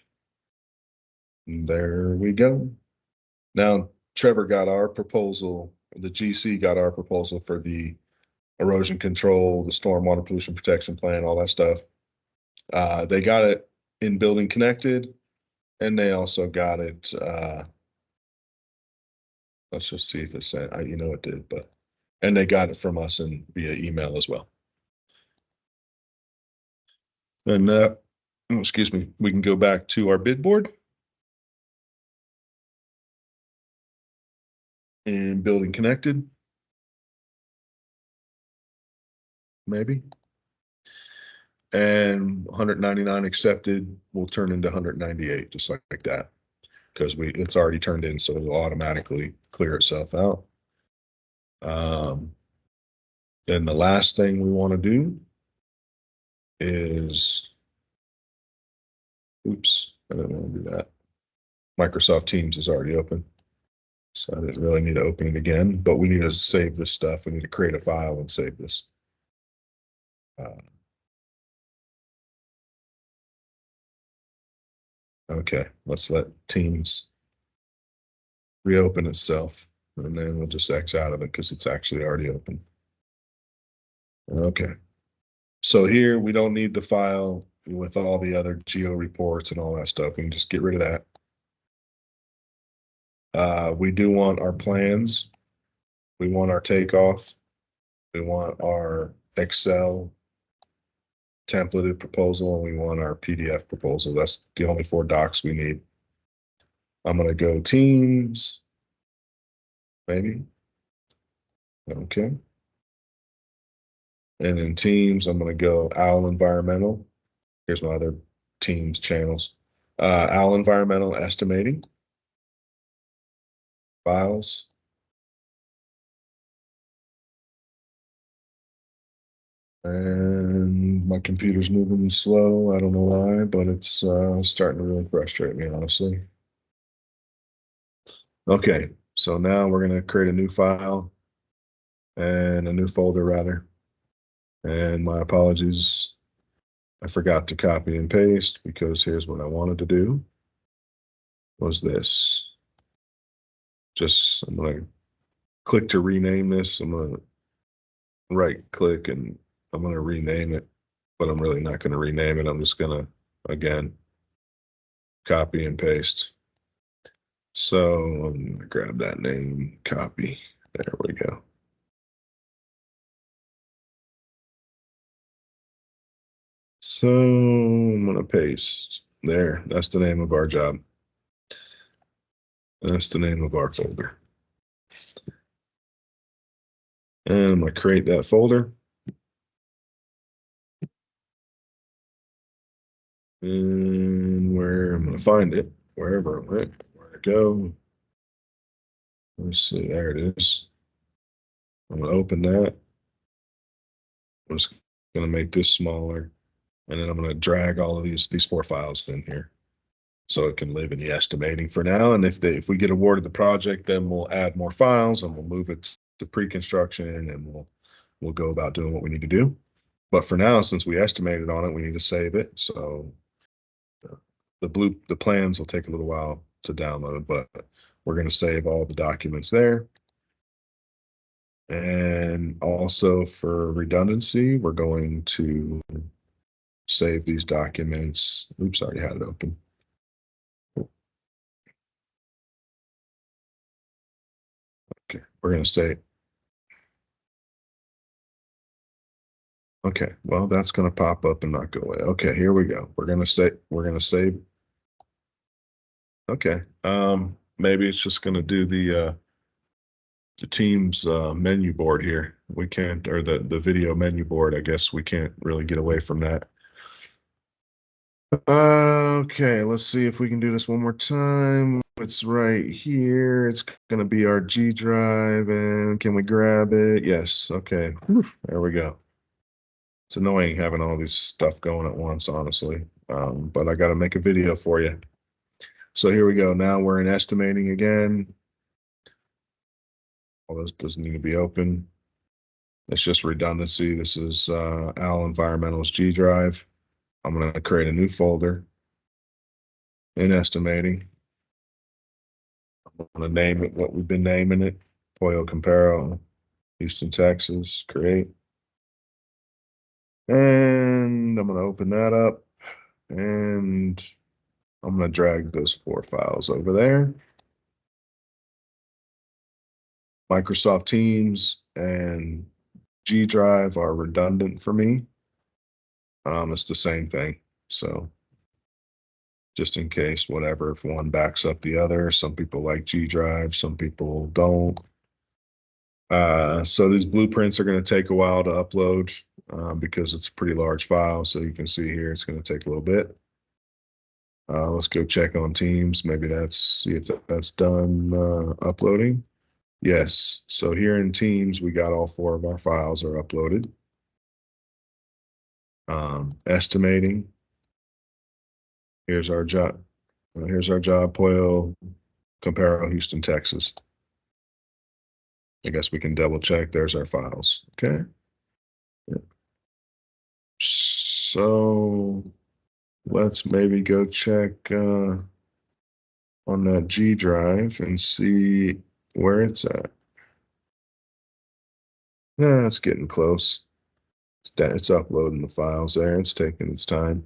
And there we go. Now Trevor got our proposal, the GC got our proposal for the erosion control, the stormwater pollution protection plan, all that stuff. They got it in Building Connected, and they also got it. Let's just see if it sent. You know it did, but and they got it from us and via email as well. And excuse me, we can go back to our bid board. and building connected, maybe. And 199 accepted will turn into 198, just like that, because it's already turned in, so it'll automatically clear itself out. Then the last thing we want to do is, oops, I didn't want to do that. Microsoft Teams is already open, so I didn't really need to open it again, but we need to save this stuff. We need to create a file and save this. Okay, let's let Teams reopen itself, and then we'll just X out of it because it's actually already open. Okay, so here we don't need the file with all the other geo reports and all that stuff. We can just get rid of that. We do want our plans. We want our takeoff. We want our Excel templated proposal, and we want our PDF proposal. That's the only 4 docs we need. I'm going to go Teams, maybe. Okay. And in Teams, I'm going to go Owl Environmental. Here's my other Teams channels. Owl Environmental Estimating. Files. And my computer's moving slow. I don't know why, but it's starting to really frustrate me, honestly. Okay, so now we're going to create a new file and a new folder, rather. And my apologies, I forgot to copy and paste, because here's what I wanted to do, was this. I'm going to click to rename this. I'm going to right click and I'm going to rename it, but I'm really not going to rename it. I'm just going to, again, copy and paste. So I'm going to grab that name, copy. There we go. So I'm going to paste there. That's the name of our job. That's the name of our folder. And I'm going to create that folder. And where I'm going to find it, wherever it went, where to go. Let's see, there it is. I'm going to open that. I'm just going to make this smaller. And then I'm going to drag all of these 4 files in here, so it can live in the estimating for now. And if we get awarded the project, then we'll add more files and we'll move it to pre-construction, and we'll go about doing what we need to do. But for now, since we estimated on it, we need to save it. So the plans will take a little while to download, but we're going to save all the documents there. And also, for redundancy, we're going to save these documents. Oops, I already had it open. Okay, we're going to say, okay, well, that's going to pop up and not go away. Okay, here we go. We're going to save. Okay, maybe it's just going to do the Teams menu board here. We can't, or the video menu board, I guess we can't really get away from that. Okay, let's see if we can do this one more time. It's right here. It's going to be our G drive, and can we grab it? Yes. Okay. Whew, there we go. It's annoying having all this stuff going at once, honestly. But I got to make a video for you. So here we go. Now we're in estimating again. All this doesn't need to be open. It's just redundancy. This is Al Environmental's G drive. I'm going to create a new folder in estimating. I'm going to name it what we've been naming it. Pollo Comparo, Houston, Texas, create. And I'm going to open that up, and I'm going to drag those 4 files over there. Microsoft Teams and G Drive are redundant for me. It's the same thing. So just in case, whatever, if one backs up the other, some people like G Drive, some people don't. So these blueprints are going to take a while to upload because it's a pretty large file. So you can see here, it's going to take a little bit. Let's go check on Teams. Maybe see if that's done uploading. Yes. So here in Teams, we got all 4 of our files are uploaded. Estimating. Here's our job. Here's our job, Pollo, Comparo, Houston, Texas. I guess we can double check. There's our files. Okay. So let's maybe go check on that G drive and see where it's at. Yeah, it's getting close. It's uploading the files there. It's taking its time.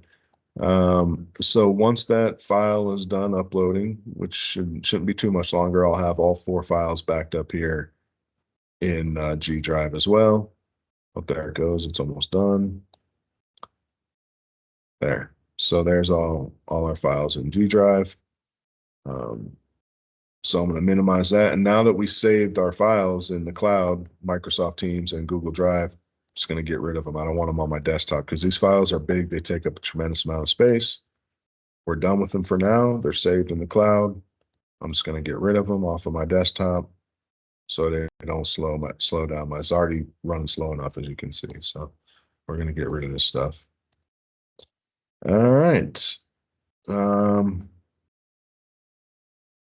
So once that file is done uploading, which shouldn't be too much longer, I'll have all 4 files backed up here in G drive as well. Oh, there it goes. It's almost done. There. So there's all our files in G drive. So I'm going to minimize that. And now that we saved our files in the cloud, Microsoft Teams and Google Drive, I'm just going to get rid of them. I don't want them on my desktop because these files are big. They take up a tremendous amount of space. We're done with them for now. They're saved in the cloud. I'm just going to get rid of them off of my desktop so they don't slow down. It's already running slow enough, as you can see. So we're going to get rid of this stuff. All right.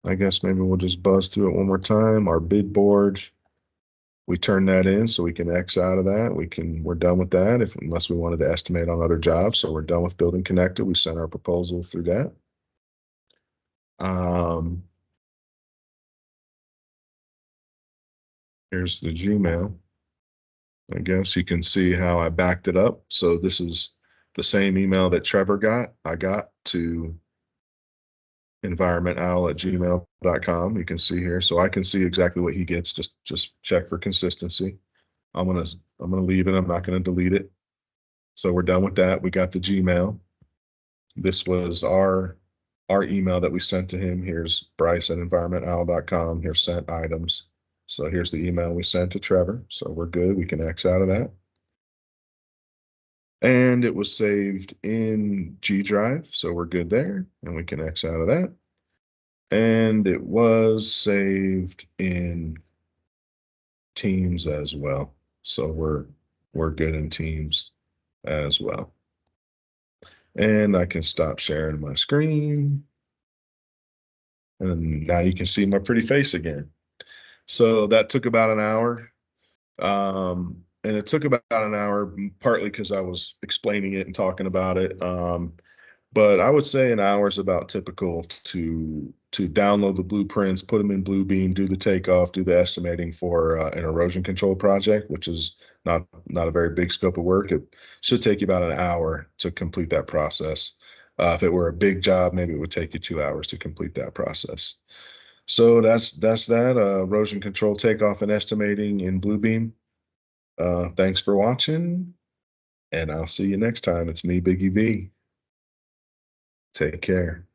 I guess maybe we'll just buzz through it one more time. Our bid board, we turn that in so we can X out of that. We're done with that unless we wanted to estimate on other jobs. So we're done with Building Connected. We sent our proposal through that. Here's the Gmail. I guess you can see how I backed it up. So this is the same email that Trevor got. I got to environmentowl@gmail.com. You can see here. So I can see exactly what he gets. Just check for consistency. I'm gonna leave it. I'm not gonna delete it. So we're done with that. We got the Gmail. This was our email that we sent to him. Here's Bryce@environmentowl.com. Here's sent items. So here's the email we sent to Trevor. So we're good. We can X out of that. And it was saved in G Drive. So we're good there. And we can X out of that. And it was saved in Teams as well. So we're good in Teams as well. And I can stop sharing my screen. And now you can see my pretty face again. So that took about an hour. And it took about an hour, partly because I was explaining it and talking about it. But I would say an hour is about typical to download the blueprints, put them in Bluebeam, do the takeoff, do the estimating for an erosion control project, which is not a very big scope of work. It should take you about an hour to complete that process. If it were a big job, maybe it would take you 2 hours to complete that process. So that's that erosion control takeoff and estimating in Bluebeam. Thanks for watching, and I'll see you next time. It's me, Biggie V. Take care.